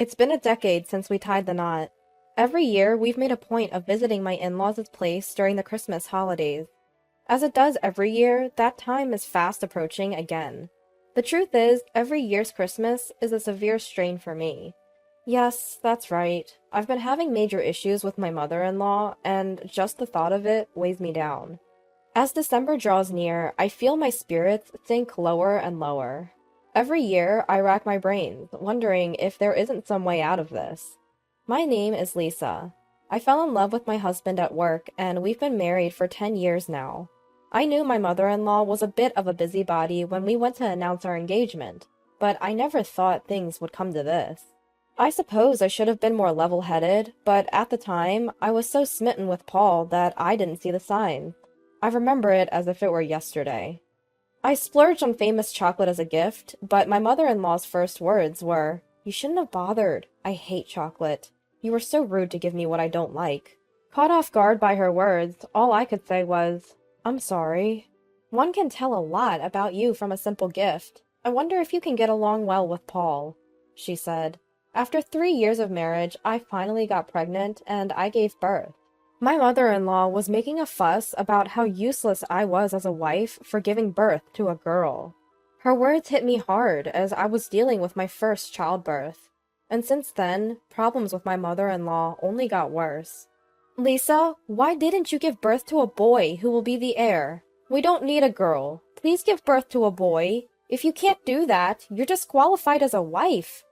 It's been a decade since we tied the knot. Every year, we've made a point of visiting my in-laws' place during the Christmas holidays. As it does every year, that time is fast approaching again. The truth is, every year's Christmas is a severe strain for me. Yes, that's right. I've been having major issues with my mother-in-law, and just the thought of it weighs me down. As December draws near, I feel my spirits sink lower and lower. Every year, I rack my brains, wondering if there isn't some way out of this. My name is Lisa. I fell in love with my husband at work, and we've been married for 10 years now. I knew my mother-in-law was a bit of a busybody when we went to announce our engagement, but I never thought things would come to this. I suppose I should have been more level-headed, but at the time, I was so smitten with Paul that I didn't see the signs. I remember it as if it were yesterday. I splurged on famous chocolate as a gift, but my mother-in-law's first words were, "You shouldn't have bothered. I hate chocolate. You were so rude to give me what I don't like." Caught off guard by her words, all I could say was, "I'm sorry. One can tell a lot about you from a simple gift. I wonder if you can get along well with Paul," she said. After 3 years of marriage, I finally got pregnant and I gave birth. My mother-in-law was making a fuss about how useless I was as a wife for giving birth to a girl. Her words hit me hard as I was dealing with my first childbirth. And since then, problems with my mother-in-law only got worse. "Lisa, why didn't you give birth to a boy who will be the heir? We don't need a girl. Please give birth to a boy. If you can't do that, you're disqualified as a wife."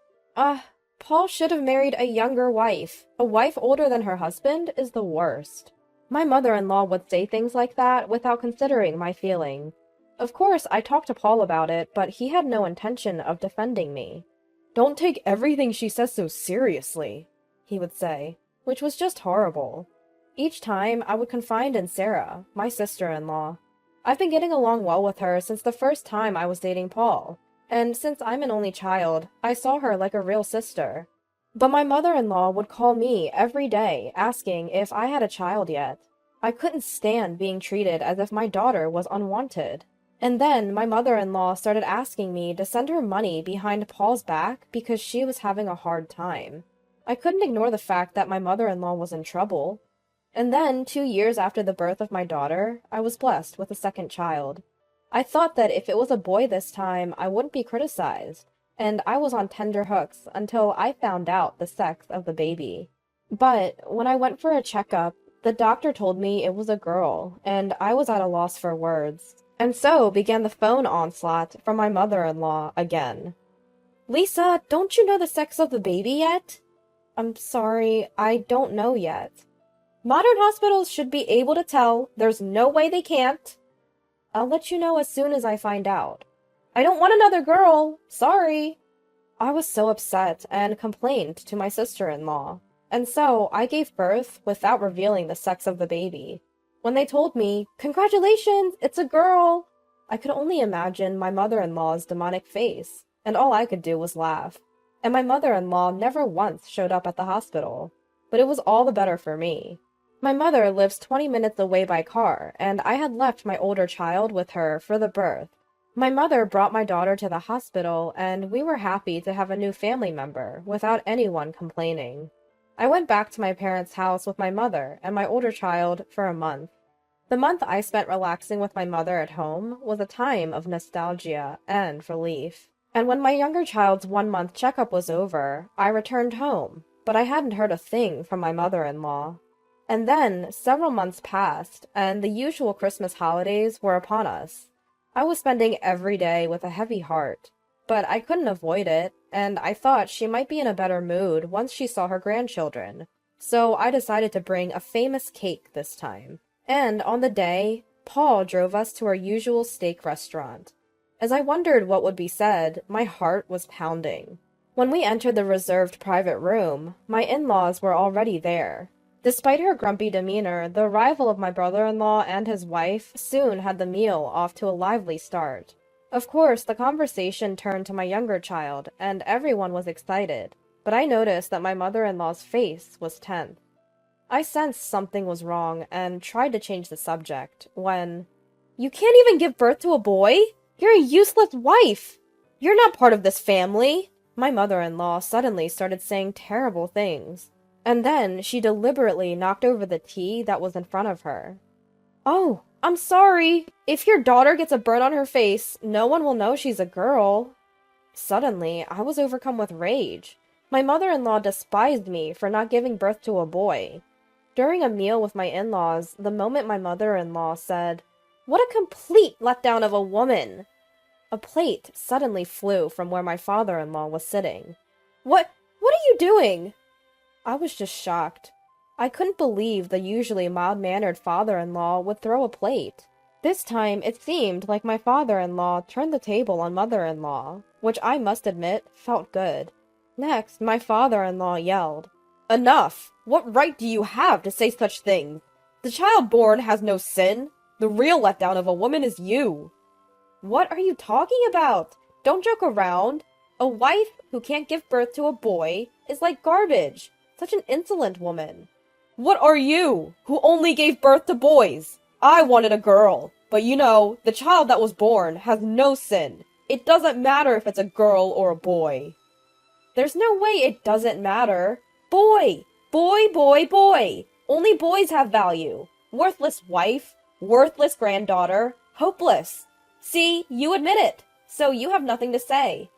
Paul should have married a younger wife. A wife older than her husband is the worst. My mother-in-law would say things like that without considering my feelings. Of course, I talked to Paul about it, but he had no intention of defending me. "Don't take everything she says so seriously," he would say, which was just horrible. Each time, I would confide in Sarah, my sister-in-law. I've been getting along well with her since the first time I was dating Paul. And since I'm an only child, I saw her like a real sister. But my mother-in-law would call me every day asking if I had a child yet. I couldn't stand being treated as if my daughter was unwanted. And then my mother-in-law started asking me to send her money behind Paul's back because she was having a hard time. I couldn't ignore the fact that my mother-in-law was in trouble. And then, 2 years after the birth of my daughter, I was blessed with a second child. I thought that if it was a boy this time, I wouldn't be criticized, and I was on tender hooks until I found out the sex of the baby. But when I went for a checkup, the doctor told me it was a girl, and I was at a loss for words. And so began the phone onslaught from my mother-in-law again. "Lisa, don't you know the sex of the baby yet?" "I'm sorry, I don't know yet." "Modern hospitals should be able to tell. There's no way they can't." "I'll let you know as soon as I find out." "I don't want another girl. Sorry." I was so upset and complained to my sister-in-law. And so I gave birth without revealing the sex of the baby. When they told me, "Congratulations, it's a girl," I could only imagine my mother-in-law's demonic face, and all I could do was laugh. And my mother-in-law never once showed up at the hospital. But it was all the better for me. My mother lives 20 minutes away by car, and I had left my older child with her for the birth. My mother brought my daughter to the hospital, and we were happy to have a new family member without anyone complaining. I went back to my parents' house with my mother and my older child for a month. The month I spent relaxing with my mother at home was a time of nostalgia and relief. And when my younger child's 1-month checkup was over, I returned home, but I hadn't heard a thing from my mother-in-law. And then, several months passed, and the usual Christmas holidays were upon us. I was spending every day with a heavy heart, but I couldn't avoid it, and I thought she might be in a better mood once she saw her grandchildren. So I decided to bring a famous cake this time. And on the day, Paul drove us to our usual steak restaurant. As I wondered what would be said, my heart was pounding. When we entered the reserved private room, my in-laws were already there. Despite her grumpy demeanor, the arrival of my brother-in-law and his wife soon had the meal off to a lively start. Of course, the conversation turned to my younger child, and everyone was excited, but I noticed that my mother-in-law's face was tense. I sensed something was wrong and tried to change the subject when, "You can't even give birth to a boy? You're a useless wife! You're not part of this family!" My mother-in-law suddenly started saying terrible things, and then she deliberately knocked over the tea that was in front of her. "Oh, I'm sorry. If your daughter gets a burn on her face, no one will know she's a girl." Suddenly, I was overcome with rage. My mother-in-law despised me for not giving birth to a boy. During a meal with my in-laws, the moment my mother-in-law said, "What a complete letdown of a woman!" a plate suddenly flew from where my father-in-law was sitting. What are you doing?" I was just shocked. I couldn't believe the usually mild-mannered father-in-law would throw a plate. This time, it seemed like my father-in-law turned the table on mother-in-law, which I must admit felt good. Next, my father-in-law yelled, "Enough! What right do you have to say such things? The child born has no sin. The real letdown of a woman is you." "What are you talking about? Don't joke around. A wife who can't give birth to a boy is like garbage. Such an insolent woman." "What are you, who only gave birth to boys? I wanted a girl, but the child that was born has no sin. It doesn't matter if it's a girl or a boy." "There's no way it doesn't matter. Boy! Boy, boy, boy! Only boys have value. Worthless wife, worthless granddaughter, hopeless. See, you admit it, so you have nothing to say."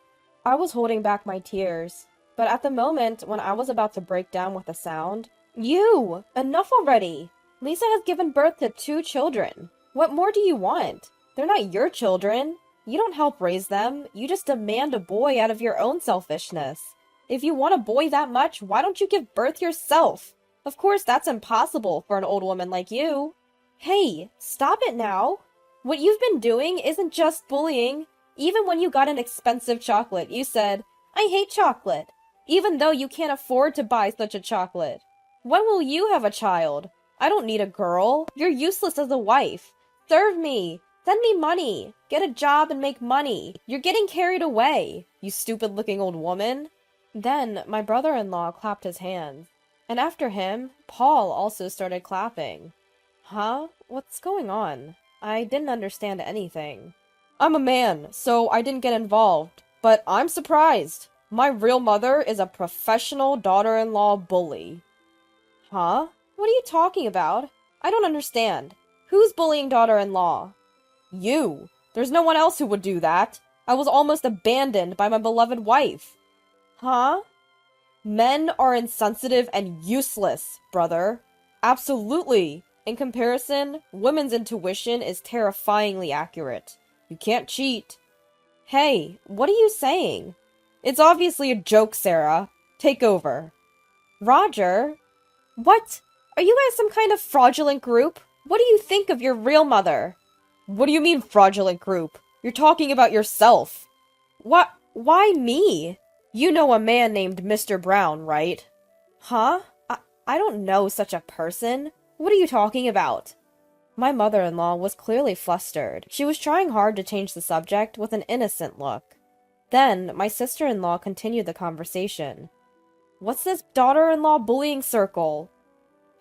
I was holding back my tears, but at the moment when I was about to break down with a sound, "You! Enough already! Lisa has given birth to 2 children. What more do you want? They're not your children. You don't help raise them. You just demand a boy out of your own selfishness. If you want a boy that much, why don't you give birth yourself? Of course, that's impossible for an old woman like you." "Hey, stop it now. What you've been doing isn't just bullying. Even when you got an expensive chocolate, you said, 'I hate chocolate,' even though you can't afford to buy such a chocolate. When will you have a child? I don't need a girl. You're useless as a wife. Serve me. Send me money. Get a job and make money. You're getting carried away, you stupid-looking old woman." Then my brother-in-law clapped his hands, and after him, Paul also started clapping. Huh? What's going on? I didn't understand anything. "I'm a man, so I didn't get involved, but I'm surprised. My real mother is a professional daughter-in-law bully." "Huh? What are you talking about? I don't understand. Who's bullying daughter-in-law?" "You! There's no one else who would do that. I was almost abandoned by my beloved wife." "Huh?" "Men are insensitive and useless, brother. Absolutely. In comparison, women's intuition is terrifyingly accurate. You can't cheat." "Hey, what are you saying?" "It's obviously a joke, Sarah. Take over." "Roger? What? Are you guys some kind of fraudulent group? What do you think of your real mother?" "What do you mean, fraudulent group? You're talking about yourself." "What? Why me? You know a man named Mr. Brown, right?" "Huh? I don't know such a person. What are you talking about?" My mother-in-law was clearly flustered. She was trying hard to change the subject with an innocent look. Then my sister-in-law continued the conversation. "What's this daughter-in-law bullying circle?"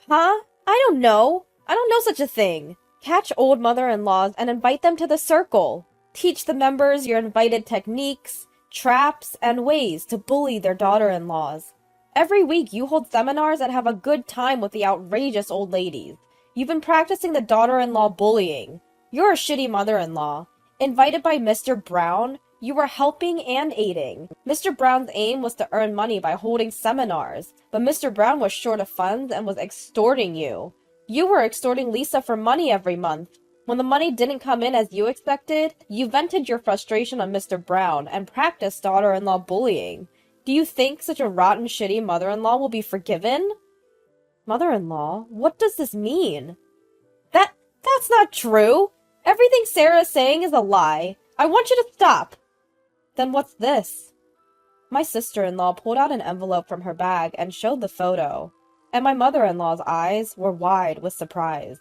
"Huh? I don't know. I don't know such a thing. Catch old mother-in-laws and invite them to the circle. Teach the members your invited techniques, traps, and ways to bully their daughter-in-laws. Every week you hold seminars and have a good time with the outrageous old ladies. You've been practicing the daughter-in-law bullying. You're a shitty mother-in-law. Invited by Mr. Brown, you were helping and aiding. Mr. Brown's aim was to earn money by holding seminars, but Mr. Brown was short of funds and was extorting you. You were extorting Lisa for money every month. When the money didn't come in as you expected, you vented your frustration on Mr. Brown and practiced daughter-in-law bullying. Do you think such a rotten, shitty mother-in-law will be forgiven?" "Mother-in-law, what does this mean?" That's not true. Everything Sarah is saying is a lie. I want you to stop." "Then what's this?" My sister-in-law pulled out an envelope from her bag and showed the photo, and my mother-in-law's eyes were wide with surprise.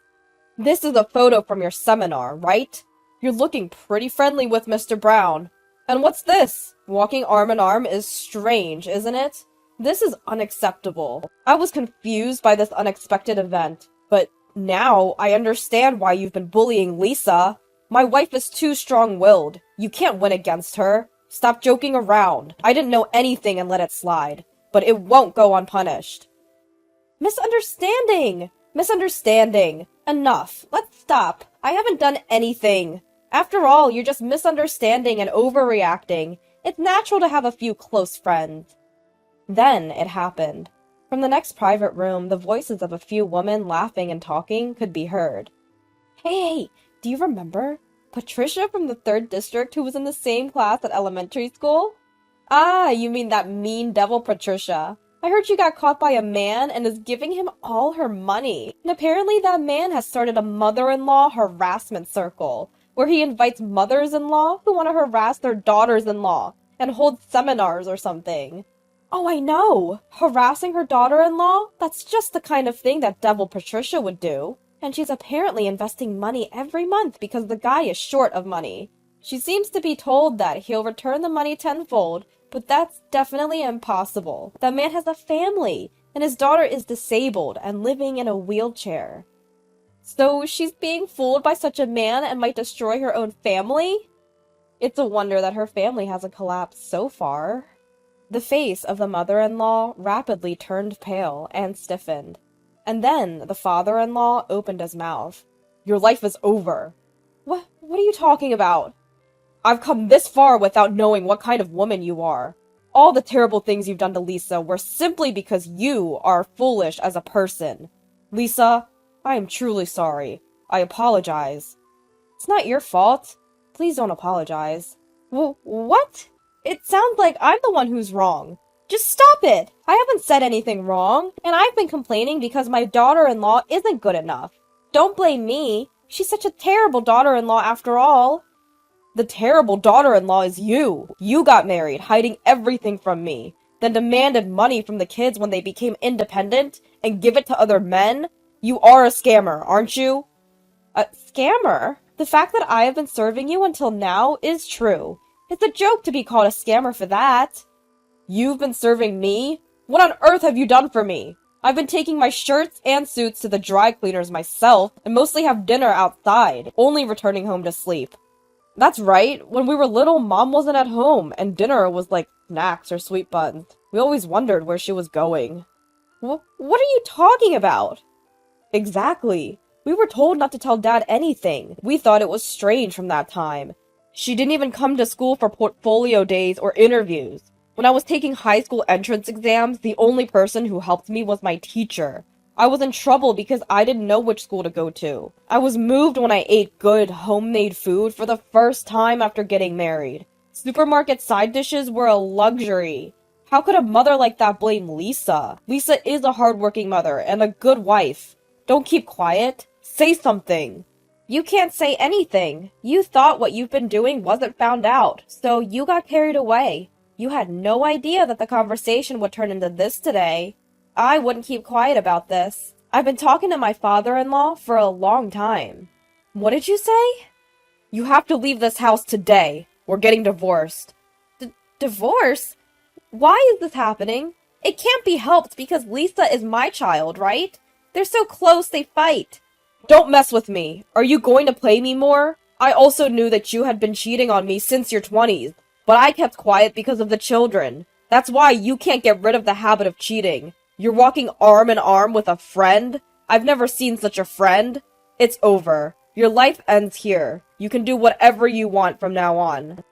"This is a photo from your seminar, right? You're looking pretty friendly with Mr. Brown. And what's this? Walking arm in arm is strange, isn't it? This is unacceptable. I was confused by this unexpected event, but now I understand why you've been bullying Lisa. My wife is too strong-willed. You can't win against her. Stop joking around. I didn't know anything and let it slide. But it won't go unpunished. Misunderstanding! Misunderstanding. Enough. Let's stop. I haven't done anything. After all, you're just misunderstanding and overreacting. It's natural to have a few close friends. Then it happened. From the next private room, the voices of a few women laughing and talking could be heard. Hey, do you remember? Patricia from the 3rd District who was in the same class at elementary school? Ah, you mean that mean devil Patricia. I heard she got caught by a man and is giving him all her money. And apparently that man has started a mother-in-law harassment circle, where he invites mothers-in-law who want to harass their daughters-in-law and hold seminars or something. Oh, I know! Harassing her daughter-in-law? That's just the kind of thing that devil Patricia would do. And she's apparently investing money every month because the guy is short of money. She seems to be told that he'll return the money tenfold, but that's definitely impossible. That man has a family, and his daughter is disabled and living in a wheelchair. So she's being fooled by such a man and might destroy her own family? It's a wonder that her family hasn't collapsed so far. The face of the mother-in-law rapidly turned pale and stiffened. And then the father-in-law opened his mouth. Your life is over. What are you talking about? I've come this far without knowing what kind of woman you are. All the terrible things you've done to Lisa were simply because you are foolish as a person. Lisa, I am truly sorry. I apologize. It's not your fault. Please don't apologize. What? It sounds like I'm the one who's wrong. Just stop it! I haven't said anything wrong, and I've been complaining because my daughter-in-law isn't good enough. Don't blame me. She's such a terrible daughter-in-law after all. The terrible daughter-in-law is you. You got married, hiding everything from me, then demanded money from the kids when they became independent and give it to other men. You are a scammer, aren't you? A scammer? The fact that I have been serving you until now is true. It's a joke to be called a scammer for that. You've been serving me? What on earth have you done for me? I've been taking my shirts and suits to the dry cleaners myself, and mostly have dinner outside, only returning home to sleep. That's right, when we were little, Mom wasn't at home, and dinner was like snacks or sweet buns. We always wondered where she was going. What are you talking about? Exactly. We were told not to tell Dad anything. We thought it was strange from that time. She didn't even come to school for portfolio days or interviews. When I was taking high school entrance exams, the only person who helped me was my teacher. I was in trouble because I didn't know which school to go to. I was moved when I ate good, homemade food for the first time after getting married. Supermarket side dishes were a luxury. How could a mother like that blame Lisa? Lisa is a hardworking mother and a good wife. Don't keep quiet. Say something. You can't say anything. You thought what you've been doing wasn't found out, so you got carried away. You had no idea that the conversation would turn into this today. I wouldn't keep quiet about this. I've been talking to my father-in-law for a long time. What did you say? You have to leave this house today. We're getting divorced. Divorce? Why is this happening? It can't be helped because Lisa is my child, right? They're so close they fight. Don't mess with me. Are you going to play me more? I also knew that you had been cheating on me since your 20s. But I kept quiet because of the children. That's why you can't get rid of the habit of cheating. You're walking arm in arm with a friend? I've never seen such a friend. It's over. Your life ends here. You can do whatever you want from now on.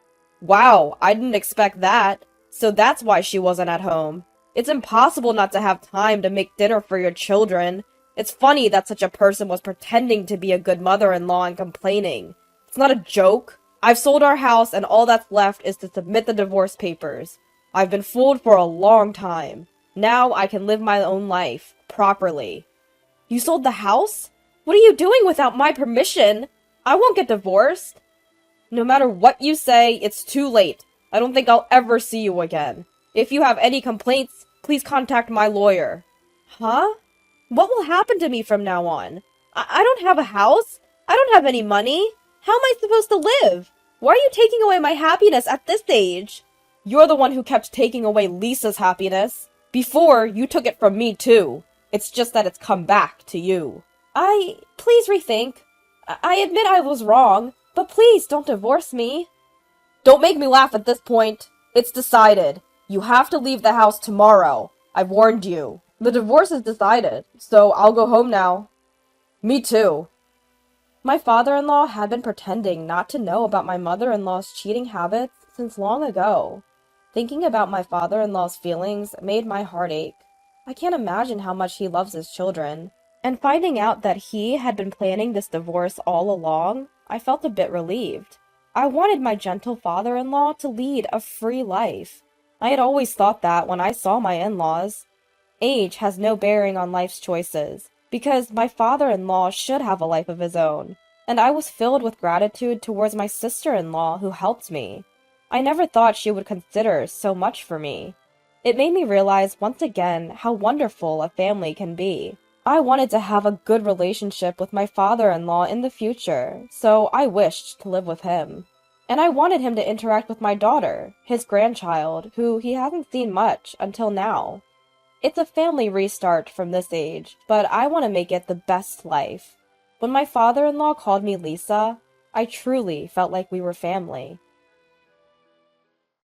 Wow, I didn't expect that. So that's why she wasn't at home. It's impossible not to have time to make dinner for your children. It's funny that such a person was pretending to be a good mother-in-law and complaining. It's not a joke. I've sold our house and all that's left is to submit the divorce papers. I've been fooled for a long time. Now I can live my own life, properly. You sold the house? What are you doing without my permission? I won't get divorced. No matter what you say, it's too late. I don't think I'll ever see you again. If you have any complaints, please contact my lawyer. Huh? What will happen to me from now on? I don't have a house. I don't have any money. How am I supposed to live? Why are you taking away my happiness at this age? You're the one who kept taking away Lisa's happiness. Before, you took it from me too. It's just that it's come back to you. Please rethink. I admit I was wrong, but please don't divorce me. Don't make me laugh at this point. It's decided. You have to leave the house tomorrow. I've warned you. The divorce is decided, so I'll go home now. Me too. My father-in-law had been pretending not to know about my mother-in-law's cheating habits since long ago. Thinking about my father-in-law's feelings made my heart ache. I can't imagine how much he loves his children. And finding out that he had been planning this divorce all along, I felt a bit relieved. I wanted my gentle father-in-law to lead a free life. I had always thought that when I saw my in-laws. Age has no bearing on life's choices, because my father-in-law should have a life of his own, and I was filled with gratitude towards my sister-in-law who helped me. I never thought she would consider so much for me. It made me realize once again how wonderful a family can be. I wanted to have a good relationship with my father-in-law in the future, so I wished to live with him. And I wanted him to interact with my daughter, his grandchild, who he hasn't seen much until now. It's a family restart from this age, but I want to make it the best life. When my father-in-law called me Lisa, I truly felt like we were family.